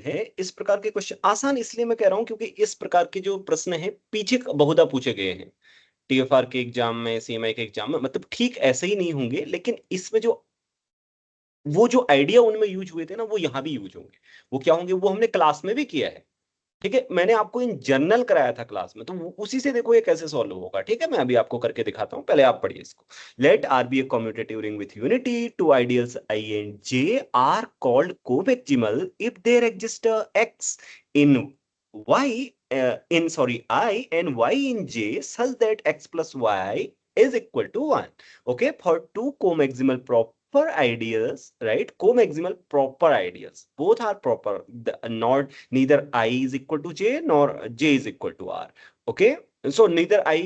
है इस प्रकार के क्वेश्चन आसान इसलिए मैं कह रहा हूं क्योंकि इस प्रकार के जो प्रश्न हैं पीछे बहुधा पूछे गए हैं टीएफआर के एग्जाम में, सीएमआई के एग्जाम में, मतलब ठीक ऐसे ही नहीं होंगे, लेकिन इसमें जो वो जो आइडिया उनमें यूज हुए थे ना वो यहाँ भी यूज होंगे। वो क्या होंगे, वो हमने क्लास में भी किया है। ठीक है, मैंने आपको इन जनरल कराया था क्लास में, तो उसी से देखो ये कैसे सॉल्व होगा। ठीक है, मैं अभी आपको करके दिखाता हूँ, पहले आप पढ़िए इसको। Let R be a commutative ring with unity, two ideals I and J are called comaximal if there exist x in y in sorry I and y in j such that x plus y is equal to 1. Okay, for two comaximal proper ideals, right? Comaximal proper ideals, both are proper, not neither I is equal to j nor j is equal to r. Okay, so neither I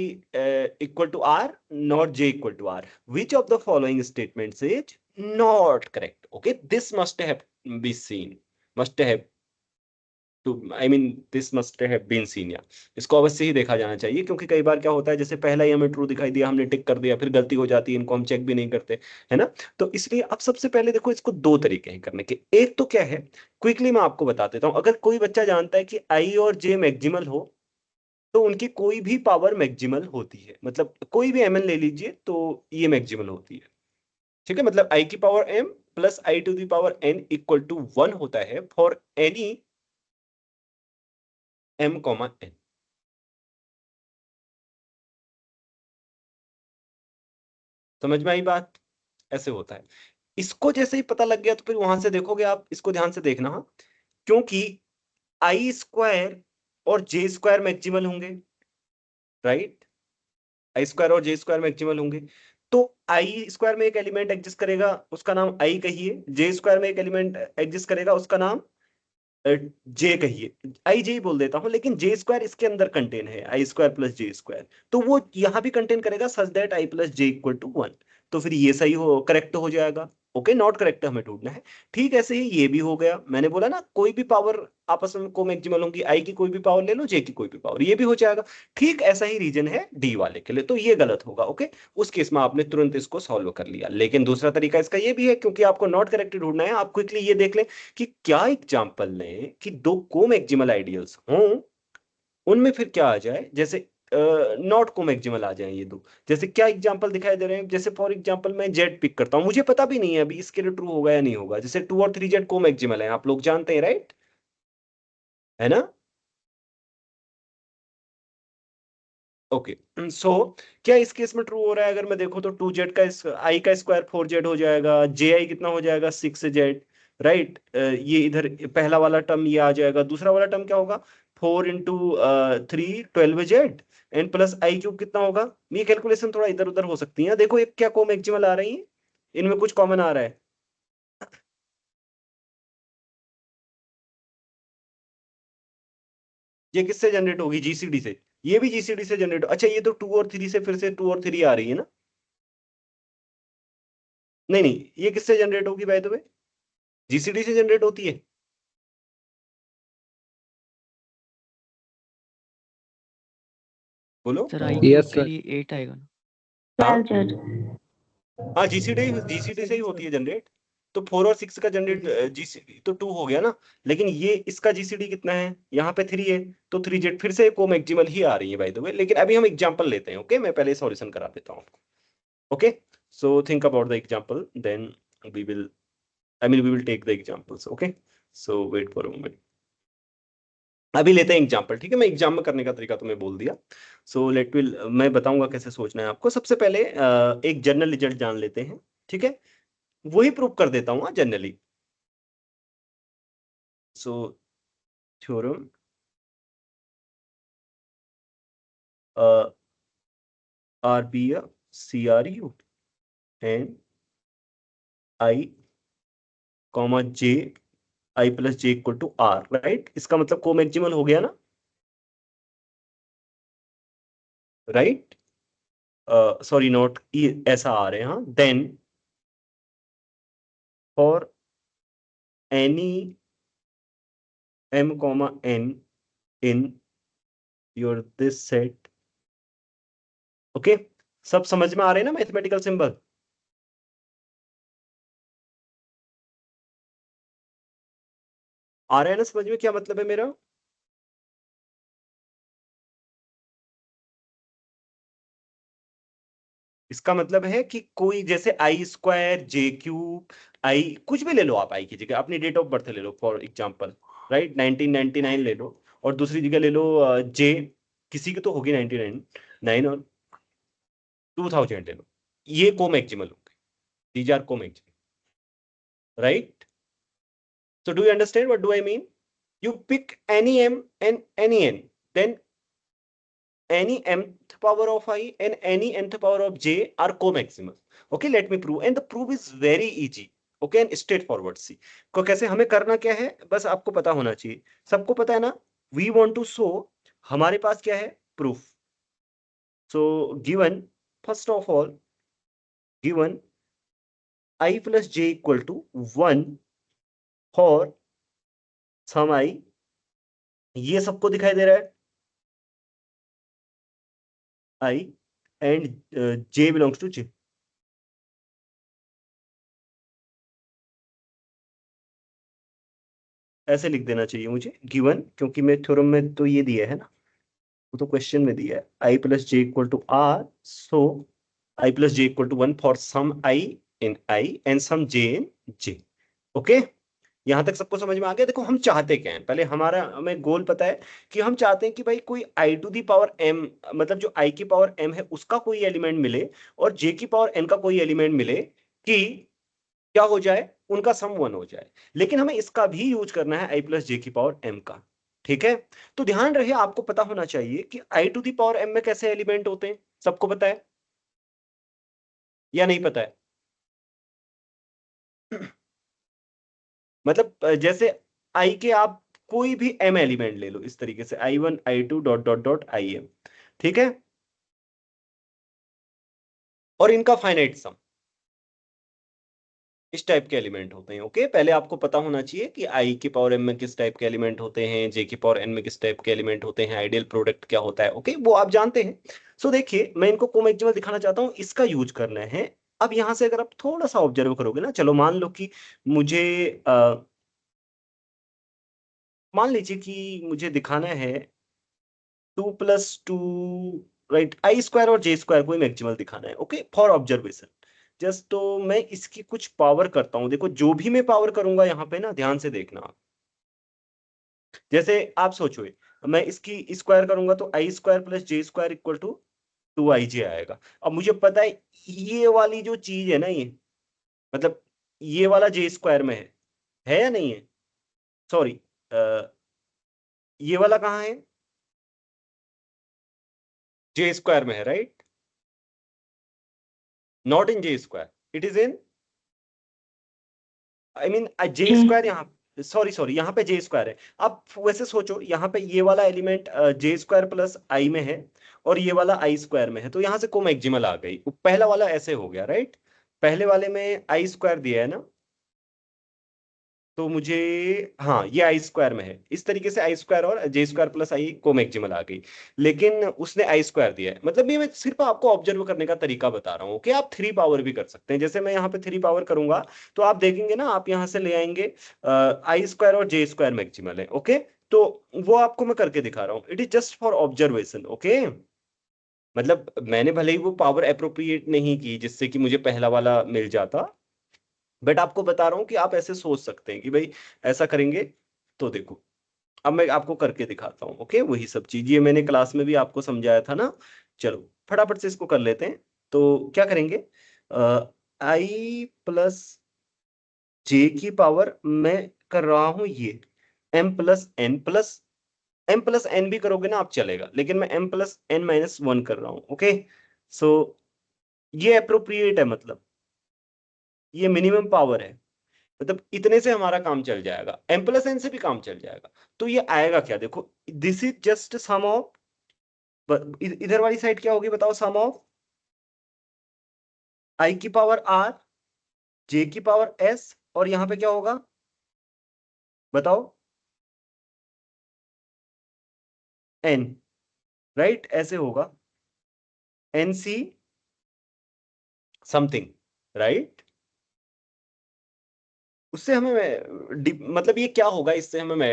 equal to r nor j equal to r. Which of the following statements is not correct? Okay, this must have be seen, must have to I mean this must have been seen, या इसको अवश्य ही देखा जाना चाहिए, क्योंकि कई बार क्या होता है जैसे पहला ही हमें ट्रू दिखाई दिया, हमने टिक कर दिया, फिर गलती हो जाती है, इनको हम चेक भी नहीं करते, है ना। तो इसलिए अब सबसे पहले देखो, इसको दो तरीके हैं करने के। एक तो क्या है, क्विकली मैं आपको बता देता हूं, अगर कोई बच्चा जानता है कि आई और जे मैक्सिमल हो तो उनकी कोई भी पावर मैक्सिमल होती है, मतलब कोई भी एम एन ले लीजिए तो ये मैक्सिमल होती है। ठीक है, मतलब आई की power m plus i to the power n equal to 1 होता है for any m comma n. समझ में आई बात? ऐसे होता है। इसको जैसे ही पता लग गया तो फिर वहां से देखोगे आप, इसको ध्यान से देखना, हाँ, क्योंकि आई स्क्वायर और जे स्क्वायर मैक्सिमल होंगे, राइट? आई स्क्वायर और जे स्क्वायर मैक्सिमल होंगे, तो आई स्क्वायर में एक एलिमेंट एग्जिस्ट करेगा, उसका नाम आई कहिए, जे स्क्वायर में एक एलिमेंट एग्जिस्ट करेगा, उसका नाम जे कहिए, आई जे ही बोल देता हूं, लेकिन जे स्क्वायर इसके अंदर कंटेन है, i square plus J square, तो वो यहां भी कंटेन करेगा such that i plus J equal to 1। तो फिर ये सही हो, करेक्ट हो जाएगा। ओके, नॉट करेक्ट हमें ढूंढना है। ठीक ऐसे ही ये भी हो गया, मैंने बोला ना कोई भी पावर आपस में को मैक्सिमल होंगी, आई की कोई भी पावर ले लो, जे की कोई भी पावर, ये भी हो जाएगा। ठीक ऐसा ही रीजन है डी वाले के लिए, तो ये गलत होगा। ओके, उस केस में आपने तुरंत इसको सॉल्व कर लिया। लेकिन दूसरा तरीका इसका ये भी है, क्योंकि आपको नॉट करेक्ट ढूंढना है, आप क्विकली ये देख लें कि क्या एग्जाम्पल लें कि दो कोमैक्सिमल आइडियल्स हों, उनमें फिर क्या आ जाए, जैसे नॉट कोमैक्सिमल आ जाए ये दो। जैसे क्या एग्जाम्पल दिखाई दे रहे हैं, जैसे फॉर एग्जाम्पल मैं जेड पिक करता हूं, मुझे पता भी नहीं है अभी इसके लिए ट्रू होगा या नहीं होगा, जैसे 2 और 3 जेड कोमैक्सिमल है, आप लोग जानते हैं, राइट? है ना? ओके, सो क्या इस केस में ट्रू हो रहा है? अगर मैं देखूं तो 2 जेड का आई का स्क्वायर 4 जेड हो जाएगा, जे आई कितना हो जाएगा 6 जेड, राइट? ये इधर पहला वाला टर्म ये आ जाएगा, दूसरा वाला टर्म क्या होगा, 4 × 3 12 Z and plus i cube कितना होगा। ये कैलकुलेशन थोड़ा इधर उधर हो सकती है, देखो एक क्या को मैक्सिमल आ रही है, इनमें कुछ कॉमन आ रहा है। ये किससे जनरेट होगी, जीसीडी से, ये भी जीसीडी से जनरेट, अच्छा ये तो 2 और 3 से, फिर से 2 और 3 आ रही है ना। नहीं नहीं, ये किससे जनरेट होगी बाय द वे, जीसीडी से जनरेट होती है। बोलो। सर आई क्यूब यस के सर। लिए 8 आएगा ना। 12 हाँ जेड। हाँ, जीसीडी जीसीडी से ही होती है जनरेट, तो 4 और 6 का जनरेट जीसीडी तो 2 हो गया ना। लेकिन ये इसका जीसीडी कितना है, यहाँ पे 3 है, तो 3 जेड फिर से को मैक्सिमल ही आ रही है बाय द वे। लेकिन अभी हम एग्जांपल लेते हैं, ओके, मैं पहले सॉल्यूशन करा देता हूँ आपको। Okay, so think about the example, then we will, I mean we will take the examples. Okay, so wait for a moment, अभी लेते हैं एग्जाम्पल। ठीक है, मैं एग्जाम में करने का तरीका तुम्हें बोल दिया। सो लेट विल, मैं बताऊंगा कैसे सोचना है आपको। सबसे पहले एक जनरल रिजल्ट जान लेते हैं, ठीक है, वही प्रूव कर देता हूँ generally. So theorem r b c r u and i comma j, i plus J equal to r, right? इसका मतलब को मैक्सिमल हो गया ना, राइट? सॉरी नॉट, ऐसा आ रहे हैं, हाँ। Then for any m comma n in your this set, okay, सब समझ में आ रहे हैं ना मैथमेटिकल सिंबल? आ रहा है ना समझ में क्या मतलब है मेरा? इसका मतलब है कि कोई जैसे आई स्क्वायर, जे क्यूब, आई कुछ भी ले लो आप, आई की जगह अपनी डेट ऑफ बर्थ ले लो फॉर एग्जांपल, राइट, 1999 ले लो, और दूसरी जगह ले लो जे, किसी की तो होगी 99 और 2000 ले लो, ये कोमैक्सिमल होंगे, these are comaximal, right? So do you understand what do I mean? You pick any m and any n, then any mth power of I and any nth power of j are co-maximal. Okay, let me prove. And the proof is very easy. Okay, and straightforward. See, को कैसे हमें करना क्या है, बस आपको पता होना चाहिए, सबको पता है ना? We want to show, हमारे पास क्या है? Proof. So given, first of all, given I plus j equal to 1 for some I, ये सबको दिखाई दे रहा है I and j belongs to j. ऐसे लिख देना चाहिए मुझे, गिवन, क्योंकि मैं थ्योरम में तो ये दिया है ना, वो तो क्वेश्चन में दिया है, I plus J equal to R, so I plus J equal to 1 for some I in I and some J in J. Okay, यहां तक सबको समझ में आ गया? देखो हम चाहते क्या है, पहले हमारा हमें गोल पता है कि हम चाहते हैं कि भाई कोई आई टू दी पावर एम, मतलब जो आई की पावर एम है उसका कोई एलिमेंट मिले और जे की पावर एन का कोई एलिमेंट मिले, कि क्या हो जाए, उनका सम 1 हो जाए। लेकिन हमें इसका भी यूज करना है आई प्लस जे की पावर एम का, ठीक है? तो ध्यान रहे, आपको पता होना चाहिए कि आई टू दी पावर एम में कैसे एलिमेंट होते हैं, सबको पता है या नहीं पता है? मतलब जैसे आई के आप कोई भी एम एलिमेंट ले लो, इस तरीके से I1 I2 dot dot dot I am, ठीक है, और इनका फाइनाइट सम, इस टाइप के एलिमेंट होते हैं। ओके, पहले आपको पता होना चाहिए कि आई की पावर एम में किस टाइप के एलिमेंट होते हैं, जे की पावर एन में किस टाइप के एलिमेंट होते हैं, आइडियल प्रोडक्ट क्या होता है, ओके, वो आप जानते हैं। सो देखिए, मैं इनको कोमेक्सिमल दिखाना चाहता हूँ, इसका यूज करना है। अब यहां से अगर आप थोड़ा सा ऑब्जर्व करोगे ना, चलो मान लो कि मुझे मान लीजिए कि मुझे दिखाना है 2 + 2, राइट, आई स्क्वायर और जे स्क्वायर कोई मैक्सिमल दिखाना है, ओके, फॉर ऑब्जर्वेशन जस्ट। तो मैं इसकी कुछ पावर करता हूं, देखो जो भी मैं पावर करूंगा यहाँ पे ना, ध्यान से देखना आप। जैसे आप सोचो, मैं इसकी स्क्वायर करूंगा तो I square plus J square equal to 2 IJ आएगा। अब मुझे पता है ये वाली जो चीज है ना, ये मतलब ये वाला जे स्क्वायर में है या नहीं है? सॉरी, ये वाला कहाँ है? जे स्क्वायर में है, right? Not in J square, it is in, I mean J square यहाँ, सॉरी सॉरी, यहाँ पे जे स्क्वायर है। अब वैसे सोचो, यहाँ पे ये वाला एलिमेंट जे स्क्वायर प्लस आई में है और ये वाला आई स्क्वायर में है, तो यहाँ से कोमैक्सिमल आ गई, पहला वाला ऐसे हो गया, राइट? पहले वाले में आई स्क्वायर दिया है ना, तो मुझे, हाँ, ये आई स्क्वायर में है, इस तरीके से आई स्क्वायर और जे स्क्वायर प्लस आई को मैक्सिमल आ गई। लेकिन उसने आई स्क्वायर दिया है, मतलब ये मैं सिर्फ आपको ऑब्जर्व करने का तरीका बता रहा हूँ कि आप 3 पावर भी कर सकते हैं। जैसे मैं यहाँ पे 3 पावर करूंगा तो आप देखेंगे ना, आप यहाँ से ले आएंगे आई स्क्वायर और जे स्क्वायर मैक्सिमल है, ओके? तो वो आपको मैं करके दिखा रहा हूँ, it is just for observation, okay? मतलब मैंने भले ही वो पावर अप्रोप्रिएट नहीं की जिससे कि मुझे पहला वाला मिल जाता, बट आपको बता रहा हूँ कि आप ऐसे सोच सकते हैं कि भाई ऐसा करेंगे तो देखो। अब मैं आपको करके दिखाता हूँ, ओके? वही सब चीज ये मैंने क्लास में भी आपको समझाया था ना। चलो फटाफट से इसको कर लेते हैं। तो क्या करेंगे, आई प्लस जे की पावर मैं कर रहा हूं ये m+n भी करोगे ना आप चलेगा, लेकिन मैं m+n-1 कर रहा हूं, ओके? सो ये अप्रोप्रिएट है, मतलब ये मिनिमम पावर है, मतलब इतने से हमारा काम चल जाएगा, m+n से भी काम चल जाएगा। तो ये आएगा क्या, देखो, this is just sum of, इधर वाली साइड क्या होगी बताओ, सम ऑफ आई की पावर आर, जे की पावर एस, और यहां पे क्या होगा बताओ, एन, राइट? ऐसे होगा, एन सी समथिंग, राइट? उससे हमें मतलब ये क्या होगा, इससे हमें मैं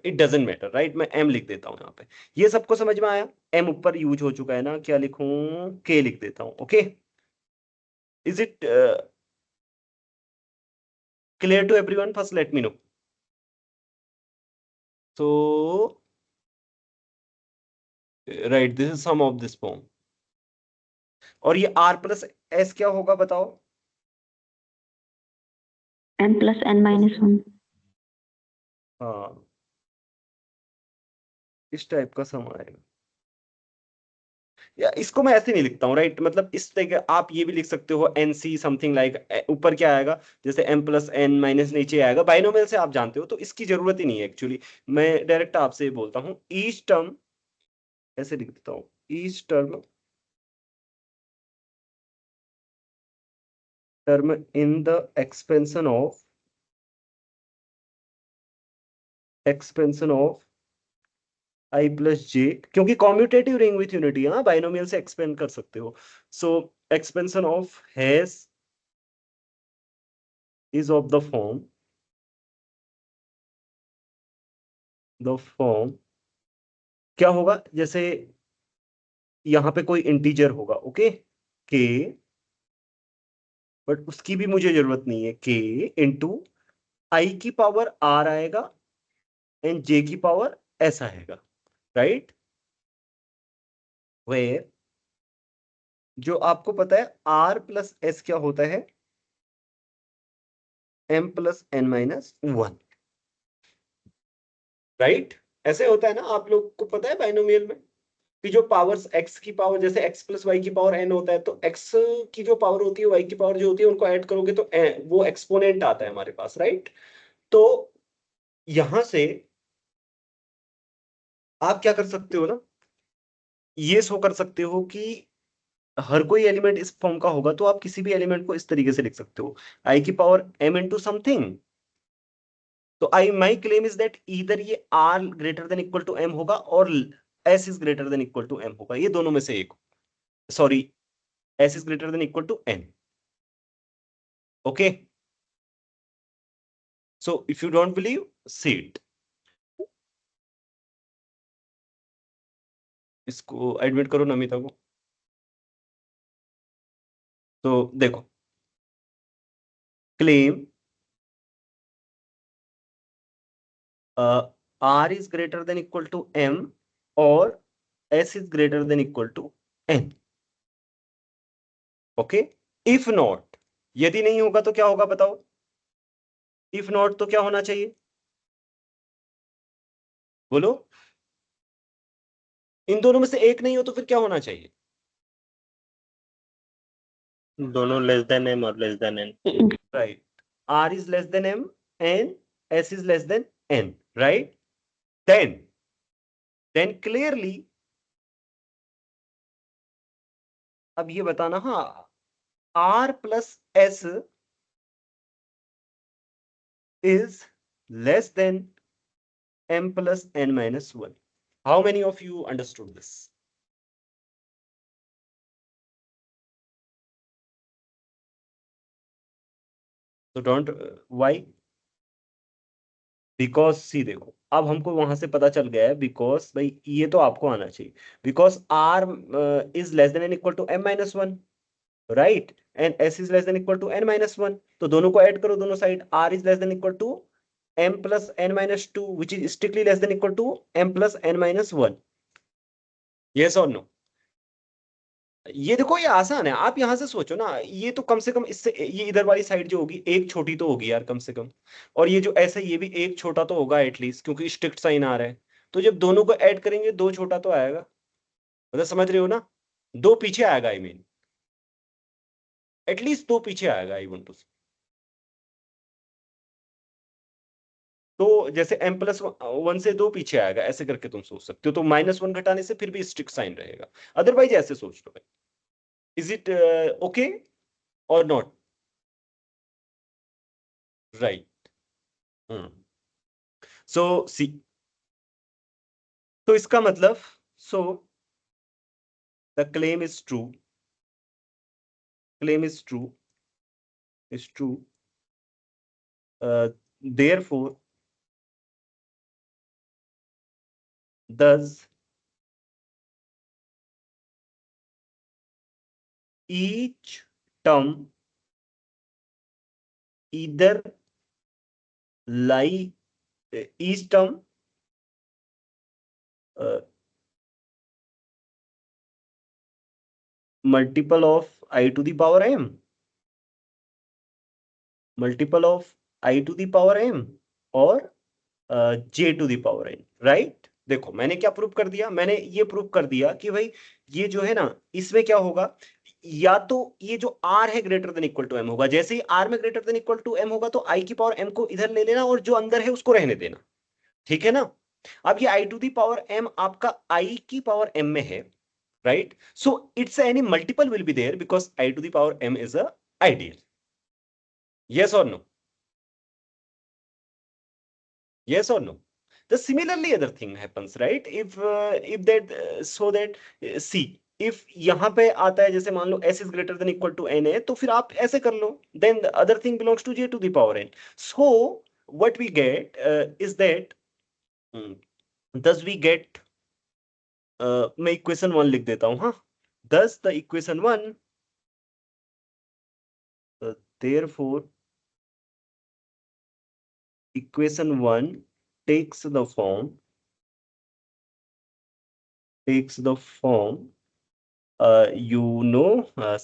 इट डजेंट मैटर राइट, मैं एम लिख देता हूँ यहाँ पे। ये सबको समझ में आया? एम ऊपर यूज हो चुका है ना, क्या लिखूं, के लिख देता हूँ। Okay, is it clear to everyone? First let me know. So right, this is sum of this form. और ये r प्लस एस क्या होगा बताओ? n plus n minus 1. हाँ, इस टाइप का सम आएगा। या इसको मैं ऐसे नहीं लिखता हूँ राइट, मतलब इस तरह आप ये भी लिख सकते हो एन सी समथिंग लाइक, ऊपर क्या आएगा, जैसे एम प्लस एन माइनस नीचे आएगा, बाइनोमियल से आप जानते हो तो इसकी जरूरत ही नहीं है एक्चुअली। मैं डायरेक्ट आपसे बोलता हूँ ईच टर्म, ऐसे लिख देता हूँ, each term in the expansion of I plus J, क्योंकि कॉम्यूटेटिव रिंग विथ यूनिटी, हाँ बाइनोमियल से एक्सपेंड कर सकते हो। So expansion of has is of the form क्या होगा, जैसे यहां पे कोई इंटीजर होगा, ओके, के, बट उसकी भी मुझे जरूरत नहीं है, के इंटू आई की पावर आर आएगा एंड जे की पावर एस आएगा, राइट, वेयर जो आपको पता है आर प्लस एस क्या होता है, m plus n minus 1, right. ऐसे होता है ना, आप लोग को पता है बाइनोमियल में कि जो पावर्स एक्स की पावर, जैसे एक्स प्लस वाई की पावर एन होता है, तो एक्स की जो पावर होती है, वाई की पावर जो होती है, उनको ऐड करोगे तो वो एक्सपोनेंट आता है हमारे पास, राइट। तो यहां से आप क्या कर सकते हो ना, ये शो कर सकते हो कि हर कोई एलिमेंट इस फॉर्म का होगा, तो आप किसी भी एलिमेंट को इस तरीके से लिख सकते हो, आई की पावर एम इंटू समथिंग। तो I my claim is that इधर ये R greater than equal to M होगा और S is greater than equal to M होगा, ये दोनों में से एक, sorry, S is greater than equal to N. Okay, so if you don't believe, see it. इसको एडमिट करो नमिता को। तो देखो, claim R is greater than equal to M और S is greater than equal to N. Okay, if not, यदि नहीं होगा तो क्या होगा बताओ? इफ नॉट तो क्या होना चाहिए, बोलो? इन दोनों में से एक नहीं हो तो फिर क्या होना चाहिए? दोनों लेस देन एम और less than n, right, r is less than m and s is less than n, right. Then clearly, अब ये बताना, हाँ, r plus s is less than m plus n minus 1. How many of you understood this? So don't, why? Because सी देखो, अब हमको वहां से पता चल गया है, बिकॉज भाई ये तो आपको आना चाहिए, because r is less than n equal to m minus 1, right, and s is less than equal to n minus 1, तो दोनों को ऐड करो, दोनों side, r is less than equal to m plus n minus 2 which is strictly less than equal to m plus n minus 1. Yes or no? ये देखो, ये आसान है, आप यहां से सोचो ना, ये तो कम से कम इससे ये इधर वाली साइड जो होगी एक छोटी तो होगी यार कम से कम, और ये जो ऐसा ये भी एक छोटा तो होगा एटलीस्ट, क्योंकि स्ट्रिक्ट साइन आ रहा है, तो जब दोनों को ऐड करेंगे दो छोटा तो आएगा, मतलब समझ रहे हो ना, दो पीछे आएगा, आई मीन एटलीस्ट दो पीछे आएगा, आई वांट टू से। तो जैसे m प्लस 1 से दो पीछे आएगा, ऐसे करके तुम सोच सकते हो, तो -1 घटाने से फिर भी स्ट्रिक्ट साइन रहेगा, अदरवाइज ऐसे सोच लो भाई। इज इट ओके और नॉट? राइट, सो सी, तो इसका मतलब, so the claim is true, claim is true, is true therefore does each term either lie each term multiple of I to the power m, multiple of I to the power m और j to the power n, right. देखो मैंने क्या prove कर दिया, मैंने ये prove कर दिया कि भाई ये जो है ना, इसमें क्या होगा, या तो ये जो r है greater than equal to m होगा, जैसे ही r में greater than equal to m होगा तो i की पावर m को इधर ले लेना और जो अंदर है उसको रहने देना, ठीक है ना। अब ये i to the power m आपका i की पावर m में है, right, so it's any multiple will be there because i to the power m is a ideal, yes or no, yes or no. The similarly other thing happens, right, if that so that see if यहाँ पे आता है जैसे मान लो s is greater than equal to n है तो फिर आप ऐसे कर लो, then the other thing belongs to j to the power n, so what we get is that thus we get मैं इक्वेशन 1 लिख देता हूं, हाँ, thus the equation 1 therefore equation 1 takes the form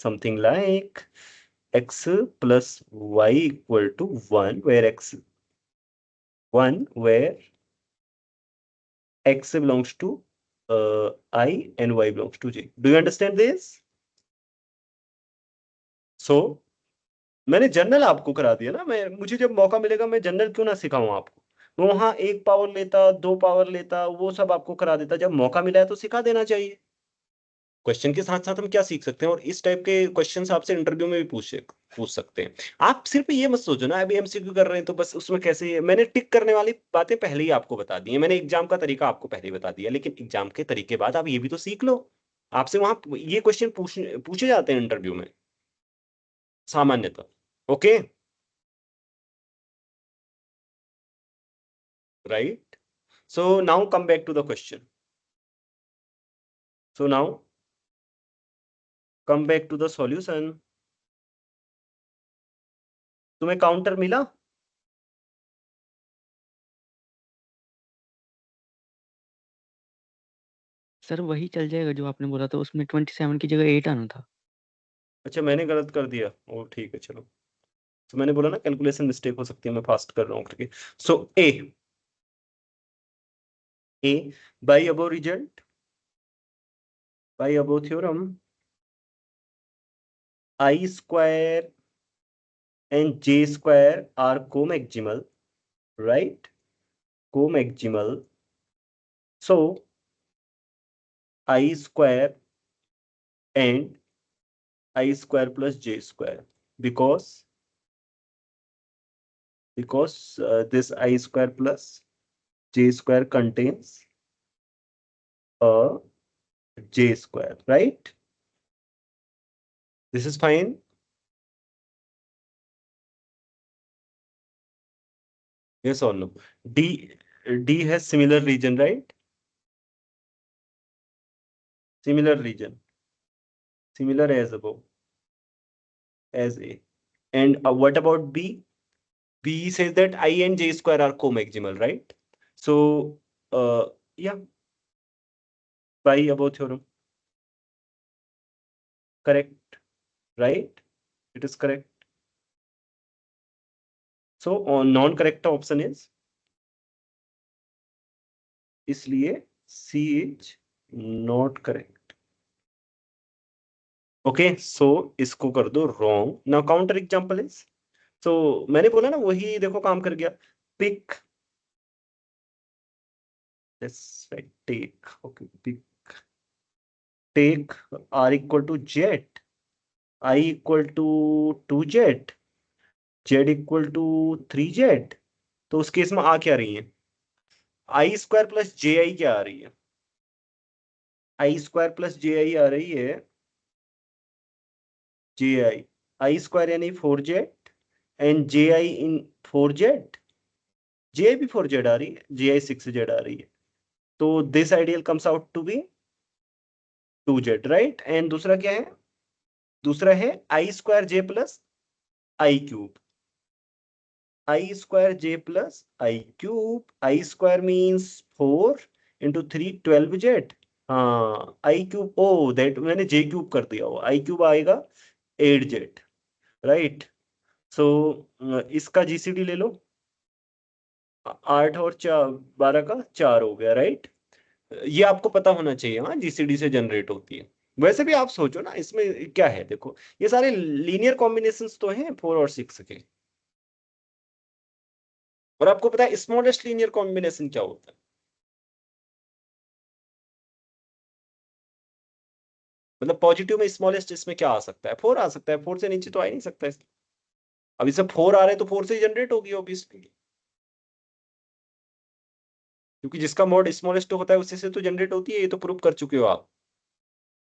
something like x plus y equal to 1 where x belongs to I and y belongs to j. Do you understand this? So मैंने general आपको करा दिया ना, मुझे जब मौका मिलेगा मैं जनरल क्यों ना सिखाऊं आपको, मैं वहां 1 पावर लेता 2 पावर लेता वो सब आपको करा देता, जब मौका मिला है तो सिखा देना चाहिए। क्वेश्चन के साथ साथ हम क्या सीख सकते हैं, और इस टाइप के क्वेश्चन आपसे इंटरव्यू में भी पूछ सकते हैं। आप सिर्फ ये मत सोचो ना अभी एमसीक्यू कर रहे हैं तो बस उसमें कैसे, मैंने टिक करने वाली बातें पहले ही आपको बता दी है, मैंने एग्जाम का तरीका आपको पहले ही बता दिया, लेकिन एग्जाम के तरीके बाद आप ये भी तो सीख लो, आपसे वहां ये क्वेश्चन पूछे जाते हैं इंटरव्यू में सामान्यतः, okay, right. So now come back to the question, so now come back to the solution. तुम्हें काउंटर मिला? सर वही चल जाएगा जो आपने बोला था, उसमें 27 की जगह 8 आना था। अच्छा मैंने गलत कर दिया, ओ ठीक है चलो, तो मैंने बोला ना कैलकुलेशन मिस्टेक हो सकती है, मैं फास्ट कर रहा हूं करके। So uh by above result, by above theorem, I square and J square are comaximal, right, comaximal, so I square and I square plus J square because this I square plus j square contains a j square, right? This is fine. Yes or no? D has similar region, right? Similar region, similar as above, as A. And what about B? B says that I and J square are co-maximal, right? So yeah, by above theorem, correct, right? It is correct. So non-correct option is, इसलिए C is not correct. Okay, so इसको कर दो wrong. Now counter example is, so मैंने बोला ना वही देखो काम कर गया, pick, let's write take, okay, take R equal to Z, I equal to 2Z, Z equal to 3Z, तो उस केस में आ क्या रही है, आई स्क्वायर प्लस जे आई क्या आ रही है, आई स्क्वायर प्लस जे आई आ रही है जे आई, आई स्क्वायर यानी 4Z and J I in 4z, जे आई भी 4z आ रही है, जे आई 6z आ रही है, तो this ideal comes out to be 2z, right. And दूसरा क्या है, दूसरा है i square j plus i cube, i square j plus i cube, i square means 4 into 3 12z, हाँ आई क्यूब, ओ दैट मैंने जे क्यूब कर दिया, हो आई क्यूब आएगा 8z, राइट। सो इसका जीसीडी ले लो, 8 और 4 12 का 4 हो गया, राइट। ये आपको पता होना चाहिए, हाँ जीसीडी से जनरेट होती है। वैसे भी आप सोचो ना, इसमें क्या है, देखो ये सारे लीनियर कॉम्बिनेशंस तो हैं 4 और 6 के, और आपको पता है स्मॉलेस्ट लीनियर कॉम्बिनेशन क्या होता है, मतलब पॉजिटिव में स्मॉलेस्ट इसमें क्या आ सकता है, 4 आ सकता है, 4 से नीचे तो आ ही नहीं सकता इसमें। अब इससे 4 आ रहे हैं तो 4 से ही जनरेट होगी ऑब्वियसली, क्योंकि जिसका मॉड स्मॉलेस्ट होता है उससे से तो जनरेट होती है, ये तो प्रूव कर चुके हो आप,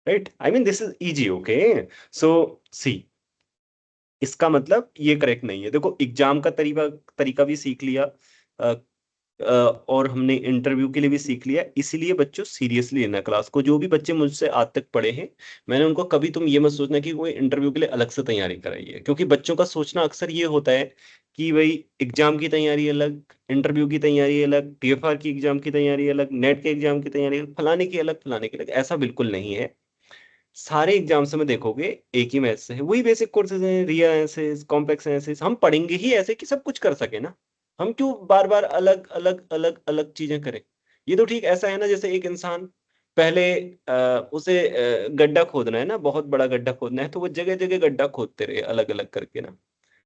right. I mean this is easy, okay. So see, इसका मतलब ये करेक्ट नहीं है। देखो एग्जाम का तरीका भी सीख लिया, और हमने इंटरव्यू के लिए भी सीख लिया, इसीलिए बच्चों सीरियसली लेना क्लास को। जो भी बच्चे मुझसे आज तक पढ़े हैं, मैंने उनको कभी तुम ये मत सोचना कि कोई इंटरव्यू के लिए अलग से तैयारी कराई है, क्योंकि बच्चों का सोचना अक्सर ये होता है कि भाई एग्जाम की तैयारी अलग, इंटरव्यू की तैयारी अलग, टीएफआर की एग्जाम की तैयारी अलग, नेट के एग्जाम की तैयारी अलग, फलाने की अलग फलाने की अलग, ऐसा बिल्कुल नहीं है। सारे एग्जाम्स में देखोगे एक ही मैथ से है, वही बेसिक कोर्सेज हैं, रियल एनालिसिस, कॉम्प्लेक्स एनालिसिस, हम पढ़ेंगे ही ऐसे कि सब कुछ कर सके ना, हम क्यों बार बार अलग अलग अलग अलग चीजें करें। ये तो ठीक ऐसा है ना, जैसे एक इंसान पहले उसे गड्ढा खोदना है ना, बहुत बड़ा गड्ढा खोदना है, तो वो जगह जगह गड्ढा खोदते रहे अलग अलग करके ना,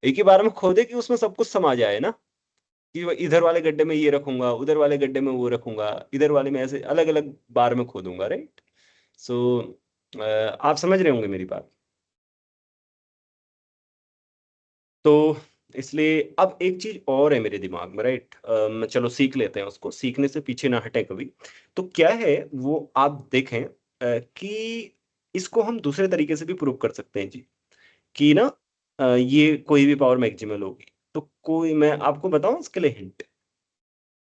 एक ही बार में खोदे कि उसमें सब कुछ समा जाए ना, कि वो इधर वाले गड्ढे में ये रखूंगा, उधर वाले गड्ढे में वो रखूंगा, इधर वाले में ऐसे अलग अलग बार में खोदूंगा, राइट। सो आप समझ रहे होंगे मेरी बात। तो इसलिए अब एक चीज और है मेरे दिमाग में, राइट, चलो सीख लेते हैं उसको, सीखने से पीछे ना हटे कभी। तो क्या है वो आप देखें, कि इसको हम दूसरे तरीके से भी प्रूव कर सकते हैं जी, कि ना ये कोई भी पावर मैक्सिमल होगी, तो कोई, मैं आपको बताऊं इसके लिए हिंट,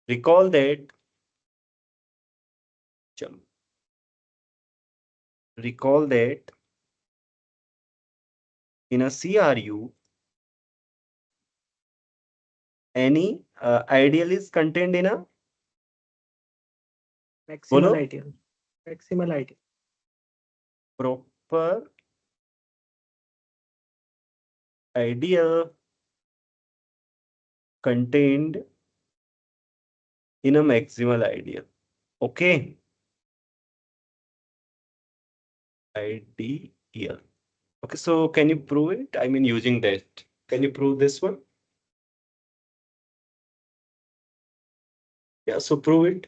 रिकॉल दैट, चलो recall that in a CRU any ideal is contained in a, maximal बोलो, ideal, maximal ideal, proper ideal contained in a maximal ideal, okay, ideal, okay. So can you prove it, I mean using that, can you prove this one? Yeah, so prove it.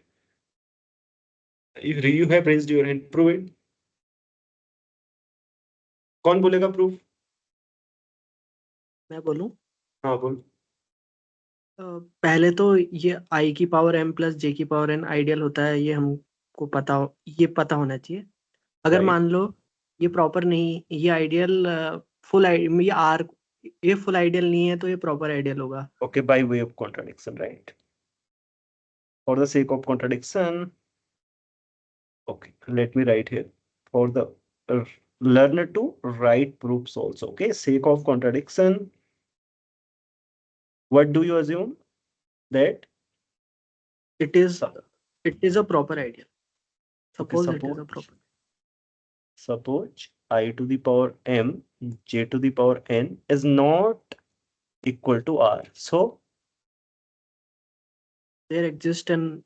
If you have raised your hand, prove it. कौन बोलेगा proof? मैं बोलूं? हाँ बोल। पहले तो ये आई की पावर m प्लस जे की पावर n आइडियल होता है, ये हमको ये पता होना चाहिए। अगर Right. मान लो ये प्रॉपर नहीं, ये आइडियल ये आर, ये फुल आइडियल नहीं है, तो ये प्रॉपर आइडियल होगा। Okay, by way of contradiction, right? For the sake of contradiction, okay, let me write here for the uh, learner to write proofs also, okay, sake of contradiction, what do you assume that It is a proper ideal. Okay, Suppose it is a proper. suppose I to the power m j to the power n is not equal to r, so There exists a m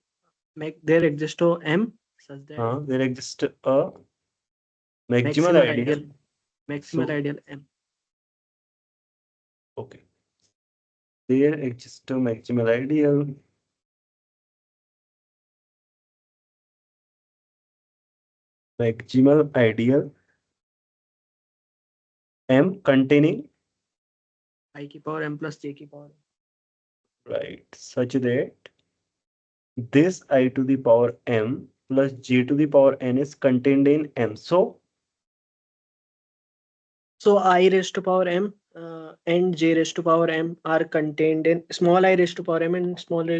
such that there exists a maximal maximal ideal. ideal, maximal So- ideal m. Okay, there exists a maximal ideal m containing, I की power m plus j की power, right, such that this I to the power m plus j to the power n is contained in m, so so I raised to power m and j raised to power m are contained in small I raised to power m and small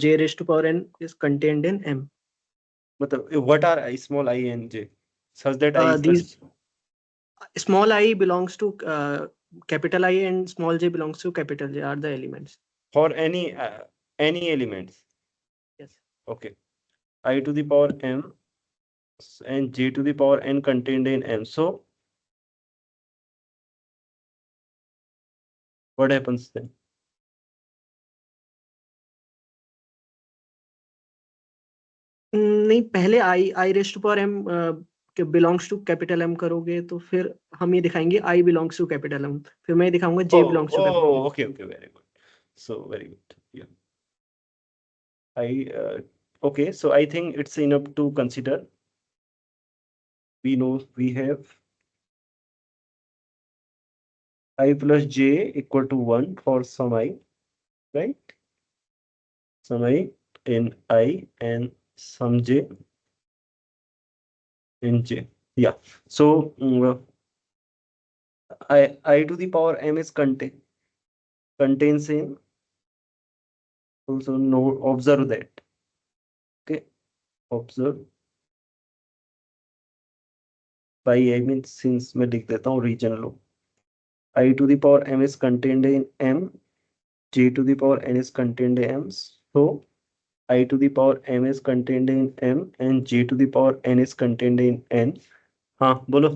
j raised to power n is contained in m. मतलब what are I small I and j such that I These plus small I belongs to capital I and small j belongs to capital J are the elements. for any elements. Yes. Okay, I to the power m and j to the power n contained in m. So what happens then? नहीं, पहले I raised to power m belongs to capital M करोगे तो फिर हम ये दिखाएंगे I belongs to capital M, फिर मैं ये दिखाऊंगा J belongs to capital M. Okay, very good. So very good. Yeah. Okay, so I think it's enough to consider. We know we have I plus j equal to 1 for some I, right? Some I in I and some j in j. Yeah. So I to the power m is contains in. Also no, observe that. Okay, observe by I mean since मैं लिख देता हूँ region low. I to the power m is contained in m, j to the power n is contained in m. So I to the power m is contained in m and j to the power n is contained in n. हाँ बोलो.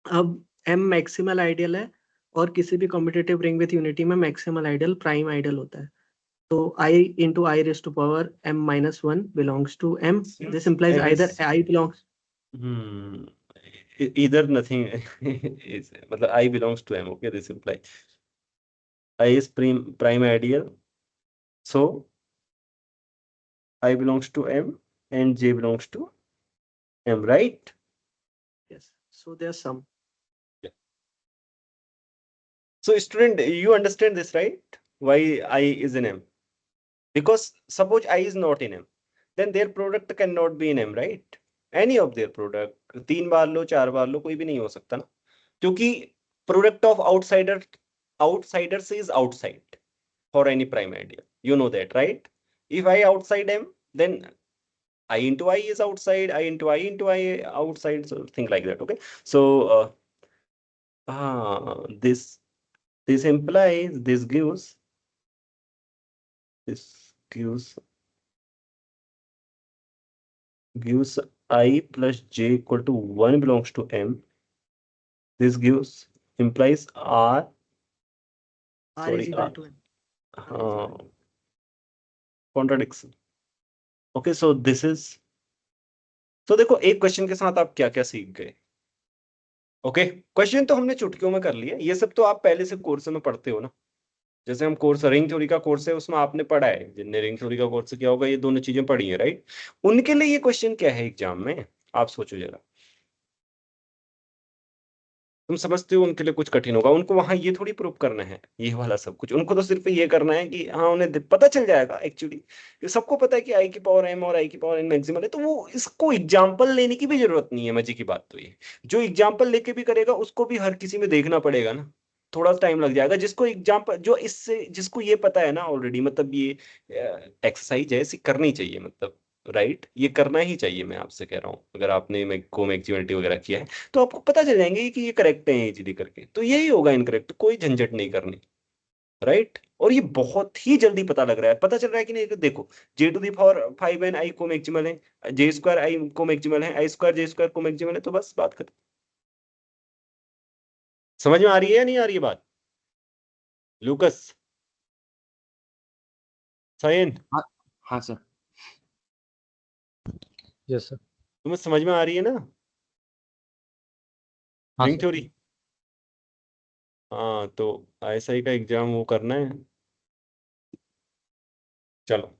अब M maximal ideal है और किसी भी competitive ring with unity में maximal ideal prime ideal होता है. तो I into I raised to power m minus 1 belongs to m. This implies M either is- I belongs. Either nothing is मतलब I belongs to m. Okay, this implies I is prime ideal. So I belongs to m and j belongs to m, right? Yes. So there's some. So student, you understand this, right? Why I is in m? Because suppose I is not in m, then their product cannot be in m, right? Any of their product, 3 बार लो 4 बार लो कोई भी नहीं हो सकता ना, क्योंकि product of outsiders is outside for any prime ideal. You know that, right? If I outside m, then I into I is outside, I into I outside, so think like that. Okay, so this implies this gives I plus j equal to 1 belongs to m. This implies R is equal to m. contradiction. Okay, so this is, तो देखो एक question के साथ आप क्या क्या सीख गए. ओके, क्वेश्चन तो हमने चुटकियों में कर लिए, ये सब तो आप पहले से कोर्स में पढ़ते हो ना. जैसे हम कोर्स रिंग थ्योरी का कोर्स है उसमें आपने पढ़ा है, जिनने रिंग थ्योरी का कोर्स किया होगा ये दोनों चीजें पढ़ी है, राइट? उनके लिए ये क्वेश्चन क्या है एग्जाम में, आप सोचो जरा. तुम समझते हो उनके लिए कुछ कठिन होगा, उनको वहां ये थोड़ी प्रूव करना है ये वाला सब कुछ, उनको तो सिर्फ ये करना है कि हाँ उन्हें पता चल जाएगा एक्चुअली. सबको पता है कि आई की पावर m और आई की पावर n मैक्सिमल है, तो वो इसको एग्जाम्पल लेने की भी जरूरत नहीं है. मजे की बात तो ये, जो एग्जाम्पल लेके भी करेगा उसको भी हर किसी में देखना पड़ेगा ना, थोड़ा टाइम लग जाएगा. जिसको एग्जाम्पल जो इससे जिसको ये पता है ना ऑलरेडी, मतलब ये एक्सरसाइज है ऐसी करनी चाहिए, मतलब राइट, ये करना ही चाहिए. मैं आपसे कह रहा हूँ अगर आपने कोमेक्सिमलिटी वगैरह किया है तो आपको पता चल जाएंगे कि ये करेक्ट है इजीली करके, तो यही होगा इनकरेक्ट, कोई झंझट नहीं करनी, राइट? और ये बहुत ही जल्दी पता लग रहा है, पता चल रहा है कि नहीं? देखो, जे टू दी पावर 5 एन आई कोमेक्सिमल है, जे स्क्वायर आई कोमेक्सिमल है, आई स्क्वायर जे स्क्वायर कोमेक्सिमल है, तो बस बात खत्म. समझ में आ रही है या नहीं आ रही है बात? लूकस, साइन, हाँ सर. Yes sir. तुम्हें समझ में आ रही है ना रिंग थ्योरी? हाँ, तो ISI का एग्जाम वो करना है. चलो.